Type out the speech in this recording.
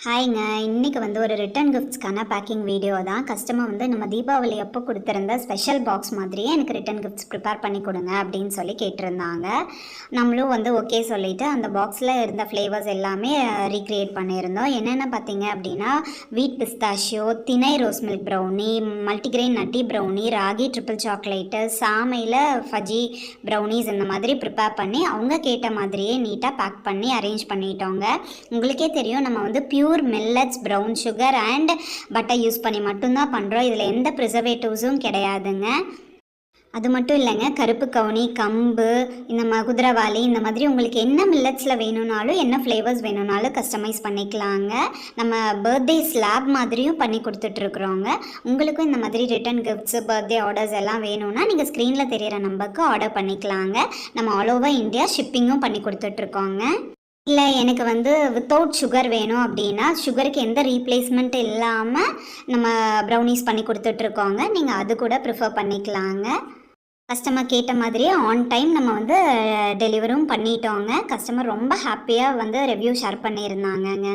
ஹாய்ங்க. இன்னைக்கு ஒரு return கிஃப்ட்ஸ்க்கான packing video தான். கஸ்டமர் நம்ம தீபாவளி அப்போ கொடுத்துருந்த ஸ்பெஷல் பாக்ஸ் மாதிரியே எனக்கு ரிட்டர்ன் கிஃப்ட்ஸ் ப்ரிப்பேர் பண்ணி கொடுங்க அப்படின்னு சொல்லி கேட்டிருந்தாங்க. நம்மளும் ஓகே சொல்லிவிட்டு அந்த பாக்ஸில் இருந்த ஃப்ளேவர்ஸ் எல்லாமே ரீக்ரியேட் பண்ணியிருந்தோம். என்னென்ன பார்த்தீங்க அப்படின்னா, வீட் பிஸ்தாஷியோ, தினை rose milk brownie, multigrain nutty brownie, ragi triple chocolate, சாமையில் ஃபஜி ப்ரௌனிஸ் இந்த மாதிரி ப்ரிப்பேர் பண்ணி அவங்க கேட்ட மாதிரியே நீட்டாக பேக் பண்ணி அரேஞ்ச் பண்ணிட்டோங்க. உங்களுக்கே தெரியும், நம்ம pure millets, brown sugar and butter use பண்ணி மட்டும்தான் பண்ணுறோம். இதில் எந்த ப்ரிசர்வேட்டிவ்ஸும் கிடையாதுங்க. அது மட்டும் இல்லைங்க, கருப்பு கவுனி, கம்பு, இந்த குதிரவாளி, இந்த மாதிரி உங்களுக்கு என்ன மில்லட்ஸில் வேணும்னாலும் என்ன ஃப்ளேவர்ஸ் வேணும்னாலும் கஸ்டமைஸ் பண்ணிக்கலாங்க. நம்ம பர்த்டே ஸ்லாப் மாதிரியும் பண்ணி கொடுத்துட்ருக்குறோங்க. உங்களுக்கும் இந்த மாதிரி ரிட்டர்ன் கிஃப்ட்ஸு, பர்த்டே ஆர்டர்ஸ் எல்லாம் வேணும்னா நீங்கள் ஸ்க்ரீனில் தெரிகிற நம்பருக்கு ஆர்டர் பண்ணிக்கலாங்க. நம்ம ஆல் ஓவர் இந்தியா ஷிப்பிங்கும் பண்ணி கொடுத்துட்ருக்கோங்க. இல்லை, எனக்கு வித்தவுட் சுகர் வேணும் அப்படின்னா, சுகருக்கு எந்த ரீப்ளேஸ்மெண்ட் இல்லாமல் நம்ம ப்ரௌனிஸ் பண்ணி கொடுத்துட்ருக்கோங்க. நீங்கள் அது கூட ப்ரிஃபர் பண்ணிக்கலாங்க. கஸ்டமர் கேட்ட மாதிரியே ஆன் டைம் நம்ம டெலிவரும் பண்ணிட்டோங்க. கஸ்டமர் ரொம்ப ஹாப்பியாக ரிவ்யூ ஷேர் பண்ணியிருந்தாங்கங்க.